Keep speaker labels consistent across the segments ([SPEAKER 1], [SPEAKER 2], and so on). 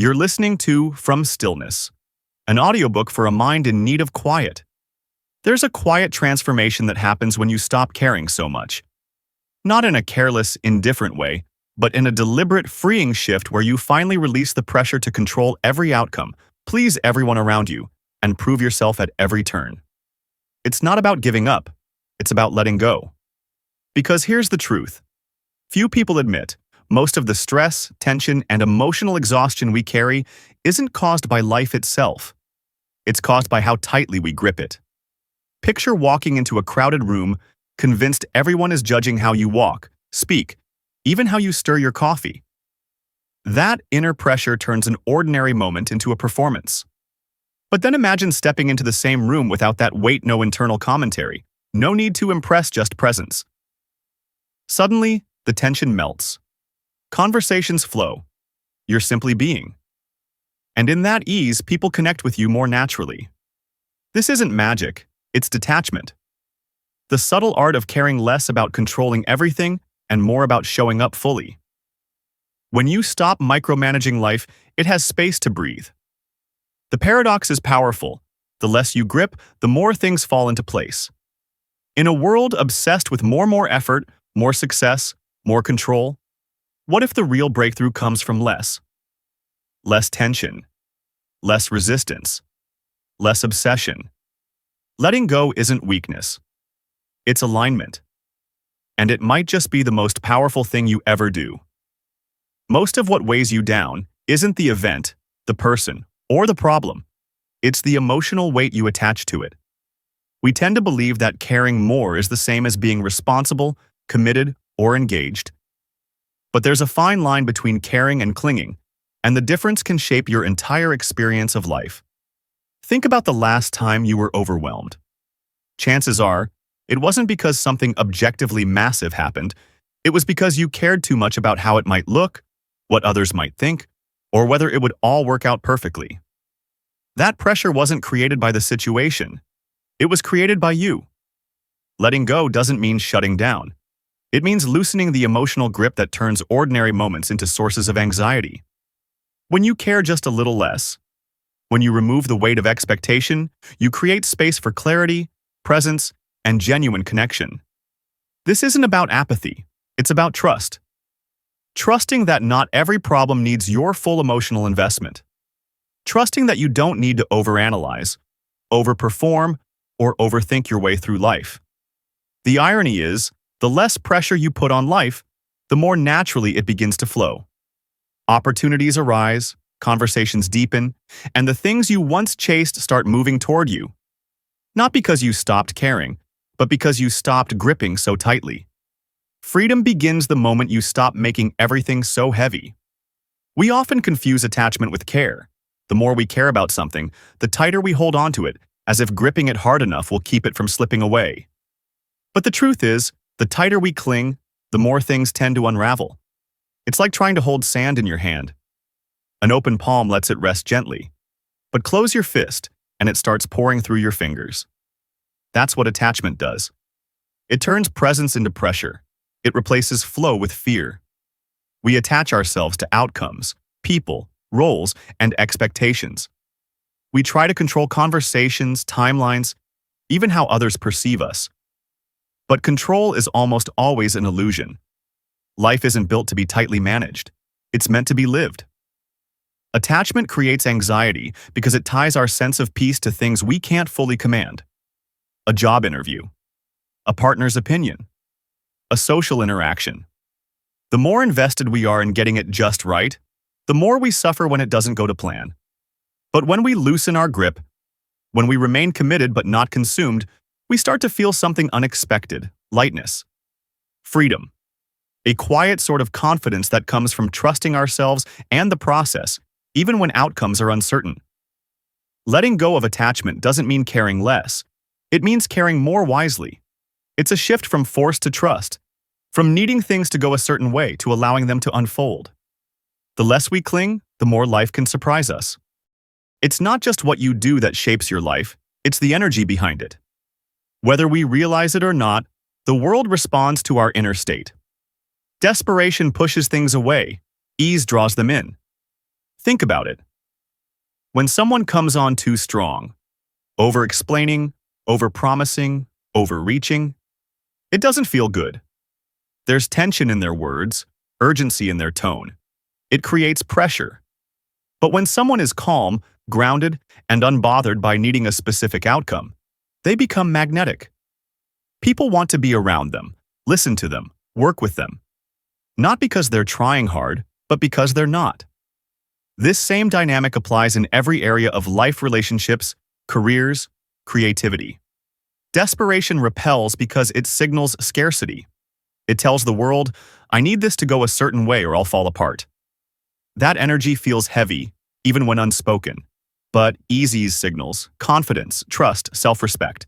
[SPEAKER 1] You're listening to From Stillness, an audiobook for a mind in need of quiet. There's a quiet transformation that happens when you stop caring so much. Not in a careless, indifferent way, but in a deliberate, freeing shift where you finally release the pressure to control every outcome, please everyone around you, and prove yourself at every turn. It's not about giving up, it's about letting go. Because here's the truth. Few people admit, most of the stress, tension, and emotional exhaustion we carry isn't caused by life itself. It's caused by how tightly we grip it. Picture walking into a crowded room, convinced everyone is judging how you walk, speak, even how you stir your coffee. That inner pressure turns an ordinary moment into a performance. But then imagine stepping into the same room without that weight, no internal commentary, no need to impress, just presence. Suddenly, the tension melts. Conversations flow. You're simply being. And in that ease, people connect with you more naturally. This isn't magic, it's detachment. The subtle art of caring less about controlling everything and more about showing up fully. When you stop micromanaging life, it has space to breathe. The paradox is powerful. The less you grip, the more things fall into place. In a world obsessed with more effort, more success, more control, what if the real breakthrough comes from less? Less tension, less resistance, less obsession. Letting go isn't weakness. It's alignment. And it might just be the most powerful thing you ever do. Most of what weighs you down isn't the event, the person, or the problem. It's the emotional weight you attach to it. We tend to believe that caring more is the same as being responsible, committed, or engaged. But there's a fine line between caring and clinging, and the difference can shape your entire experience of life. Think about the last time you were overwhelmed. Chances are, it wasn't because something objectively massive happened, it was because you cared too much about how it might look, what others might think, or whether it would all work out perfectly. That pressure wasn't created by the situation. It was created by you. Letting go doesn't mean shutting down. It means loosening the emotional grip that turns ordinary moments into sources of anxiety. When you care just a little less, when you remove the weight of expectation, you create space for clarity, presence, and genuine connection. This isn't about apathy, it's about trust. Trusting that not every problem needs your full emotional investment. Trusting that you don't need to overanalyze, overperform, or overthink your way through life. The irony is, the less pressure you put on life, the more naturally it begins to flow. Opportunities arise, conversations deepen, and the things you once chased start moving toward you. Not because you stopped caring, but because you stopped gripping so tightly. Freedom begins the moment you stop making everything so heavy. We often confuse attachment with care. The more we care about something, the tighter we hold onto it, as if gripping it hard enough will keep it from slipping away. But the truth is, the tighter we cling, the more things tend to unravel. It's like trying to hold sand in your hand. An open palm lets it rest gently. But close your fist, and it starts pouring through your fingers. That's what attachment does. It turns presence into pressure. It replaces flow with fear. We attach ourselves to outcomes, people, roles, and expectations. We try to control conversations, timelines, even how others perceive us. But control is almost always an illusion. Life isn't built to be tightly managed. It's meant to be lived. Attachment creates anxiety because it ties our sense of peace to things we can't fully command. A job interview, a partner's opinion, a social interaction. The more invested we are in getting it just right, the more we suffer when it doesn't go to plan. But when we loosen our grip, when we remain committed but not consumed, we start to feel something unexpected, lightness, freedom, a quiet sort of confidence that comes from trusting ourselves and the process, even when outcomes are uncertain. Letting go of attachment doesn't mean caring less. It means caring more wisely. It's a shift from force to trust, from needing things to go a certain way to allowing them to unfold. The less we cling, the more life can surprise us. It's not just what you do that shapes your life, it's the energy behind it. Whether we realize it or not, the world responds to our inner state. Desperation pushes things away, ease draws them in. Think about it. When someone comes on too strong, over-explaining, over-promising, overreaching, it doesn't feel good. There's tension in their words, urgency in their tone. It creates pressure. But when someone is calm, grounded, and unbothered by needing a specific outcome, they become magnetic. People want to be around them, listen to them, work with them. Not because they're trying hard, but because they're not. This same dynamic applies in every area of life, relationships, careers, creativity. Desperation repels because it signals scarcity. It tells the world, I need this to go a certain way or I'll fall apart. That energy feels heavy, even when unspoken. But ease signals confidence, trust, self-respect.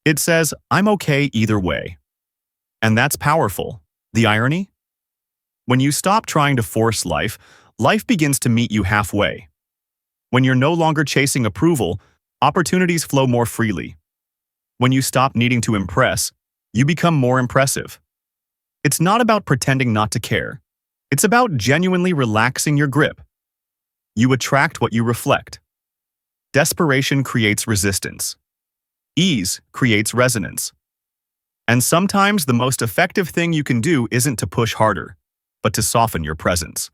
[SPEAKER 1] It says, I'm okay either way. And that's powerful. The irony? When you stop trying to force life, life begins to meet you halfway. When you're no longer chasing approval, opportunities flow more freely. When you stop needing to impress, you become more impressive. It's not about pretending not to care. It's about genuinely relaxing your grip. You attract what you reflect. Desperation creates resistance. Ease creates resonance. And sometimes the most effective thing you can do isn't to push harder, but to soften your presence.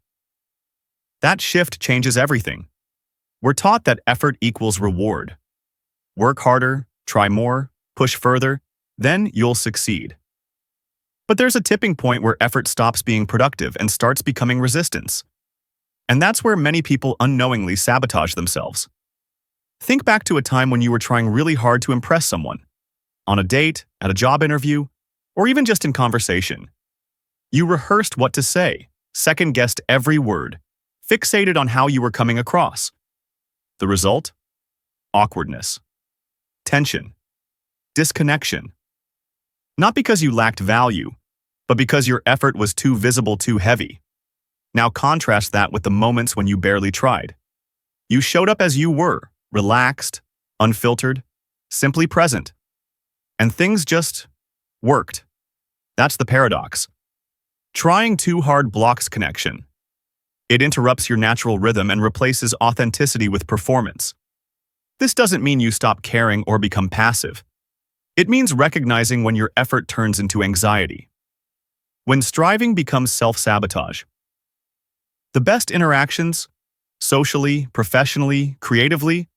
[SPEAKER 1] That shift changes everything. We're taught that effort equals reward. Work harder, try more, push further, then you'll succeed. But there's a tipping point where effort stops being productive and starts becoming resistance. And that's where many people unknowingly sabotage themselves. Think back to a time when you were trying really hard to impress someone. On a date, at a job interview, or even just in conversation. You rehearsed what to say, second-guessed every word, fixated on how you were coming across. The result? Awkwardness. Tension. Disconnection. Not because you lacked value, but because your effort was too visible, too heavy. Now contrast that with the moments when you barely tried. You showed up as you were, relaxed, unfiltered, simply present. And things just worked. That's the paradox. Trying too hard blocks connection. It interrupts your natural rhythm and replaces authenticity with performance. This doesn't mean you stop caring or become passive. It means recognizing when your effort turns into anxiety. When striving becomes self-sabotage. The best interactions, socially, professionally, creatively,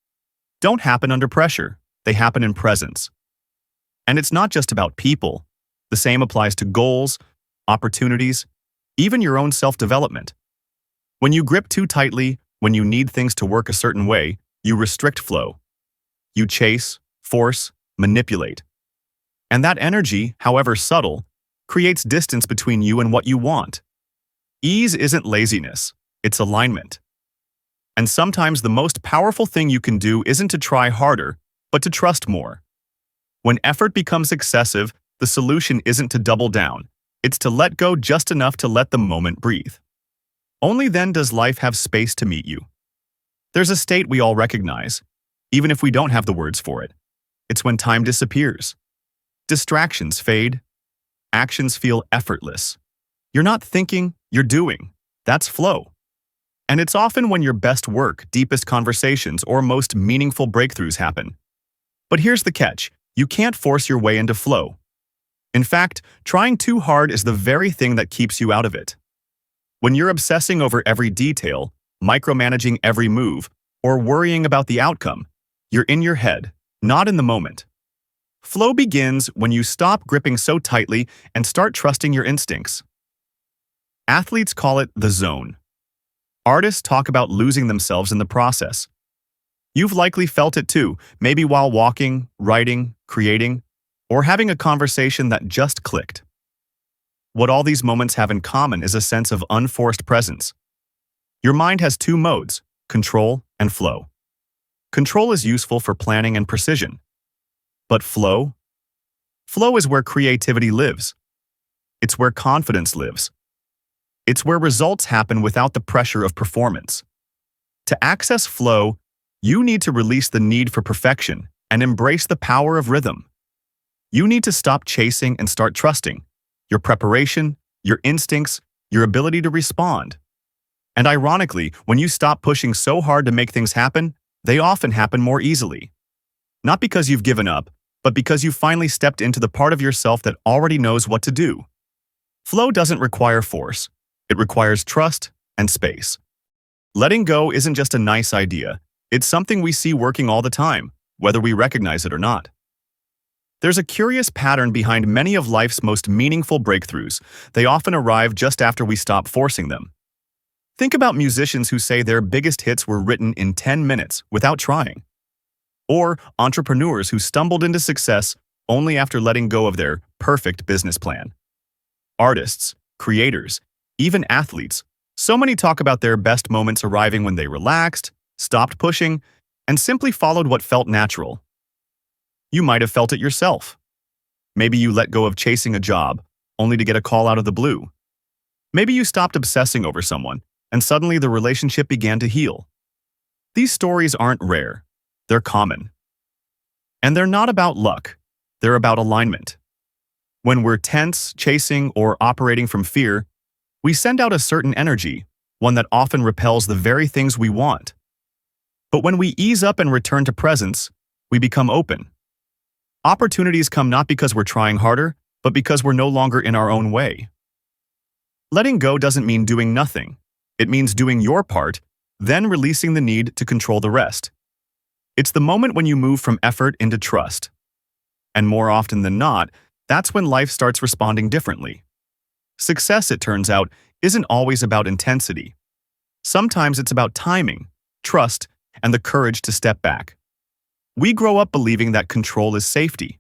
[SPEAKER 1] don't happen under pressure. They happen in presence. And it's not just about people. The same applies to goals, opportunities, even your own self-development. When you grip too tightly, when you need things to work a certain way, you restrict flow. You chase, force, manipulate. And that energy, however subtle, creates distance between you and what you want. Ease isn't laziness, it's alignment. And sometimes the most powerful thing you can do isn't to try harder, but to trust more. When effort becomes excessive, the solution isn't to double down, it's to let go just enough to let the moment breathe. Only then does life have space to meet you. There's a state we all recognize, even if we don't have the words for it. It's when time disappears. Distractions fade. Actions feel effortless. You're not thinking, you're doing. That's flow. And it's often when your best work, deepest conversations, or most meaningful breakthroughs happen. But here's the catch. You can't force your way into flow. In fact, trying too hard is the very thing that keeps you out of it. When you're obsessing over every detail, micromanaging every move, or worrying about the outcome, you're in your head, not in the moment. Flow begins when you stop gripping so tightly and start trusting your instincts. Athletes call it the zone. Artists talk about losing themselves in the process. You've likely felt it too, maybe while walking, writing, creating, or having a conversation that just clicked. What all these moments have in common is a sense of unforced presence. Your mind has two modes, control and flow. Control is useful for planning and precision. But flow? Flow is where creativity lives. It's where confidence lives. It's where results happen without the pressure of performance. To access flow, you need to release the need for perfection and embrace the power of rhythm. You need to stop chasing and start trusting your preparation, your instincts, your ability to respond. And ironically, when you stop pushing so hard to make things happen, they often happen more easily. Not because you've given up, but because you finally stepped into the part of yourself that already knows what to do. Flow doesn't require force. It requires trust and space. Letting go isn't just a nice idea. It's something we see working all the time, whether we recognize it or not. There's a curious pattern behind many of life's most meaningful breakthroughs. They often arrive just after we stop forcing them. Think about musicians who say their biggest hits were written in 10 minutes without trying. Or entrepreneurs who stumbled into success only after letting go of their perfect business plan. Artists, creators, even athletes, so many talk about their best moments arriving when they relaxed, stopped pushing, and simply followed what felt natural. You might have felt it yourself. Maybe you let go of chasing a job, only to get a call out of the blue. Maybe you stopped obsessing over someone, and suddenly the relationship began to heal. These stories aren't rare. They're common. And they're not about luck. They're about alignment. When we're tense, chasing, or operating from fear, we send out a certain energy, one that often repels the very things we want. But when we ease up and return to presence, we become open. Opportunities come not because we're trying harder, but because we're no longer in our own way. Letting go doesn't mean doing nothing. It means doing your part, then releasing the need to control the rest. It's the moment when you move from effort into trust. And more often than not, that's when life starts responding differently. Success, it turns out, isn't always about intensity. Sometimes it's about timing, trust, and the courage to step back. We grow up believing that control is safety,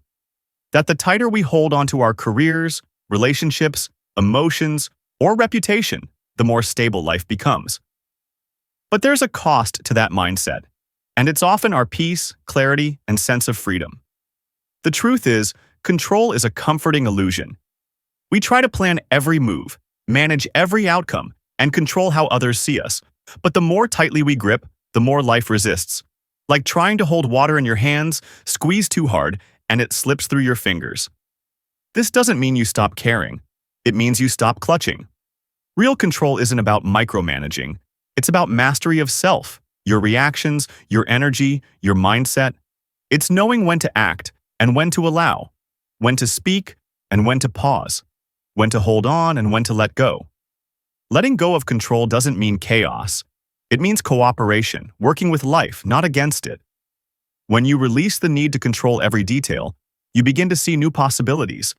[SPEAKER 1] that the tighter we hold onto our careers, relationships, emotions, or reputation, the more stable life becomes. But there's a cost to that mindset, and it's often our peace, clarity, and sense of freedom. The truth is, control is a comforting illusion. We try to plan every move, manage every outcome, and control how others see us. But the more tightly we grip, the more life resists. Like trying to hold water in your hands, squeeze too hard, and it slips through your fingers. This doesn't mean you stop caring. It means you stop clutching. Real control isn't about micromanaging. It's about mastery of self, your reactions, your energy, your mindset. It's knowing when to act and when to allow, when to speak and when to pause, when to hold on and when to let go. Letting go of control doesn't mean chaos. It means cooperation, working with life, not against it. When you release the need to control every detail, you begin to see new possibilities.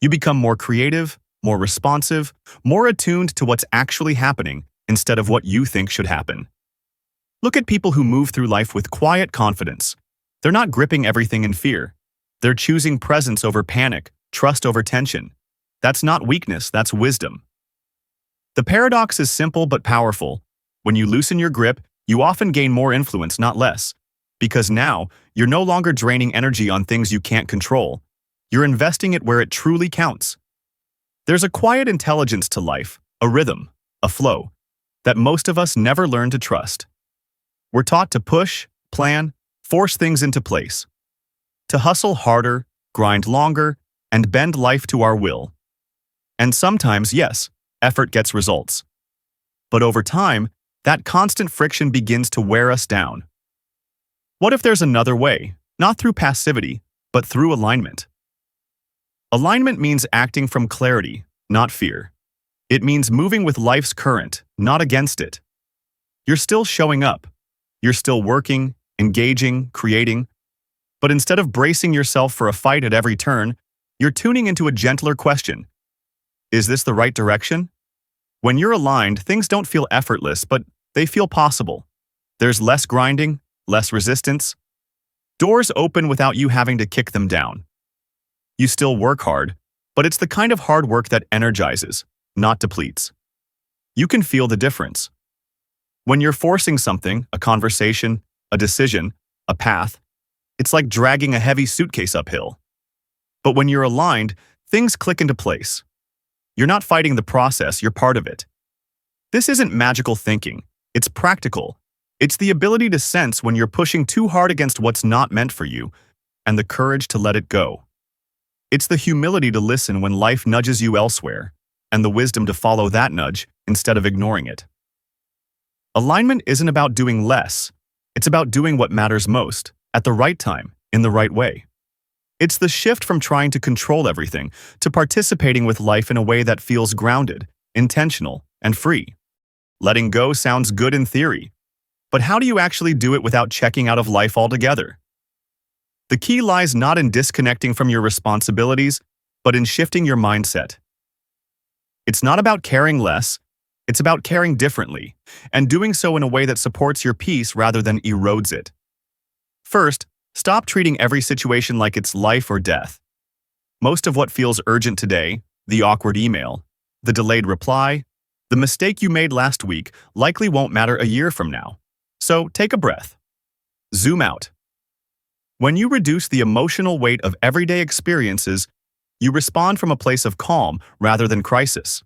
[SPEAKER 1] You become more creative, more responsive, more attuned to what's actually happening instead of what you think should happen. Look at people who move through life with quiet confidence. They're not gripping everything in fear. They're choosing presence over panic, trust over tension. That's not weakness, that's wisdom. The paradox is simple but powerful. When you loosen your grip, you often gain more influence, not less. Because now, you're no longer draining energy on things you can't control. You're investing it where it truly counts. There's a quiet intelligence to life, a rhythm, a flow, that most of us never learn to trust. We're taught to push, plan, force things into place. To hustle harder, grind longer, and bend life to our will. And sometimes, yes, effort gets results. But over time, that constant friction begins to wear us down. What if there's another way, not through passivity, but through alignment? Alignment means acting from clarity, not fear. It means moving with life's current, not against it. You're still showing up. You're still working, engaging, creating. But instead of bracing yourself for a fight at every turn, you're tuning into a gentler question. Is this the right direction? When you're aligned, things don't feel effortless, but they feel possible. There's less grinding, less resistance. Doors open without you having to kick them down. You still work hard, but it's the kind of hard work that energizes, not depletes. You can feel the difference. When you're forcing something, a conversation, a decision, a path, it's like dragging a heavy suitcase uphill. But when you're aligned, things click into place. You're not fighting the process, you're part of it. This isn't magical thinking. It's practical. It's the ability to sense when you're pushing too hard against what's not meant for you, and the courage to let it go. It's the humility to listen when life nudges you elsewhere, and the wisdom to follow that nudge instead of ignoring it. Alignment isn't about doing less. It's about doing what matters most, at the right time, in the right way. It's the shift from trying to control everything to participating with life in a way that feels grounded, intentional, and free. Letting go sounds good in theory, but how do you actually do it without checking out of life altogether? The key lies not in disconnecting from your responsibilities, but in shifting your mindset. It's not about caring less, it's about caring differently, and doing so in a way that supports your peace rather than erodes it. First, stop treating every situation like it's life or death. Most of what feels urgent today, the awkward email, the delayed reply, the mistake you made last week, likely won't matter a year from now. So take a breath. Zoom out. When you reduce the emotional weight of everyday experiences, you respond from a place of calm rather than crisis.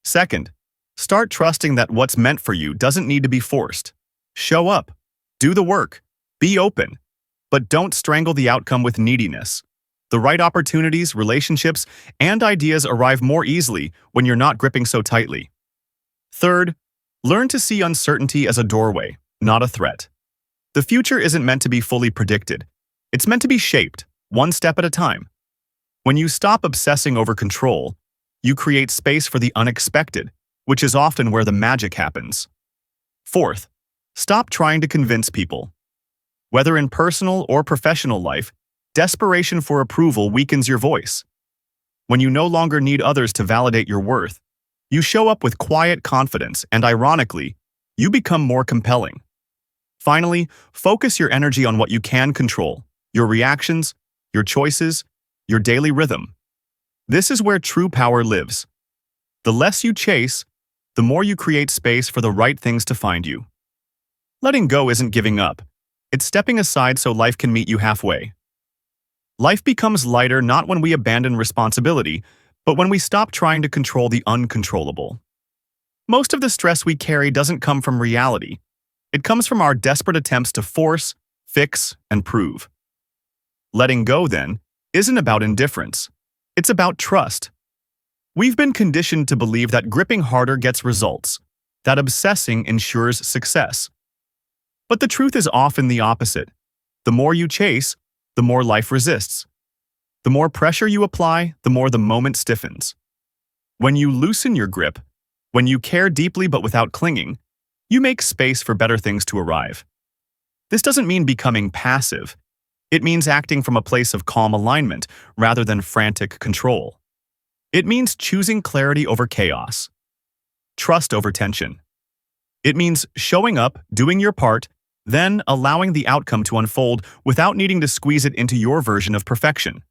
[SPEAKER 1] Second, start trusting that what's meant for you doesn't need to be forced. Show up, do the work, be open, but don't strangle the outcome with neediness. The right opportunities, relationships, and ideas arrive more easily when you're not gripping so tightly. Third, learn to see uncertainty as a doorway, not a threat. The future isn't meant to be fully predicted. It's meant to be shaped, one step at a time. When you stop obsessing over control, you create space for the unexpected, which is often where the magic happens. Fourth, stop trying to convince people. Whether in personal or professional life, desperation for approval weakens your voice. When you no longer need others to validate your worth, you show up with quiet confidence and, ironically, you become more compelling. Finally, focus your energy on what you can control: your reactions, your choices, your daily rhythm. This is where true power lives. The less you chase, the more you create space for the right things to find you. Letting go isn't giving up. It's stepping aside so life can meet you halfway. Life becomes lighter not when we abandon responsibility, but when we stop trying to control the uncontrollable. Most of the stress we carry doesn't come from reality. It comes from our desperate attempts to force, fix, and prove. Letting go, then, isn't about indifference. It's about trust. We've been conditioned to believe that gripping harder gets results, that obsessing ensures success. But the truth is often the opposite. The more you chase, the more life resists. The more pressure you apply, the more the moment stiffens. When you loosen your grip, when you care deeply but without clinging, you make space for better things to arrive. This doesn't mean becoming passive. It means acting from a place of calm alignment rather than frantic control. It means choosing clarity over chaos, trust over tension. It means showing up, doing your part, then allowing the outcome to unfold without needing to squeeze it into your version of perfection.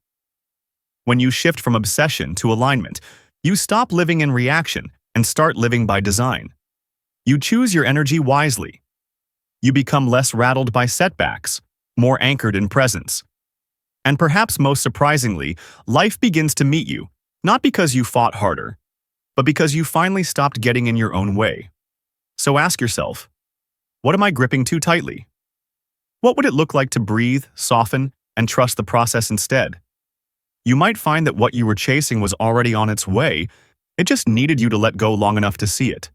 [SPEAKER 1] When you shift from obsession to alignment, you stop living in reaction and start living by design. You choose your energy wisely. You become less rattled by setbacks, more anchored in presence. And perhaps most surprisingly, life begins to meet you, not because you fought harder, but because you finally stopped getting in your own way. So ask yourself, what am I gripping too tightly? What would it look like to breathe, soften, and trust the process instead? You might find that what you were chasing was already on its way. It just needed you to let go long enough to see it.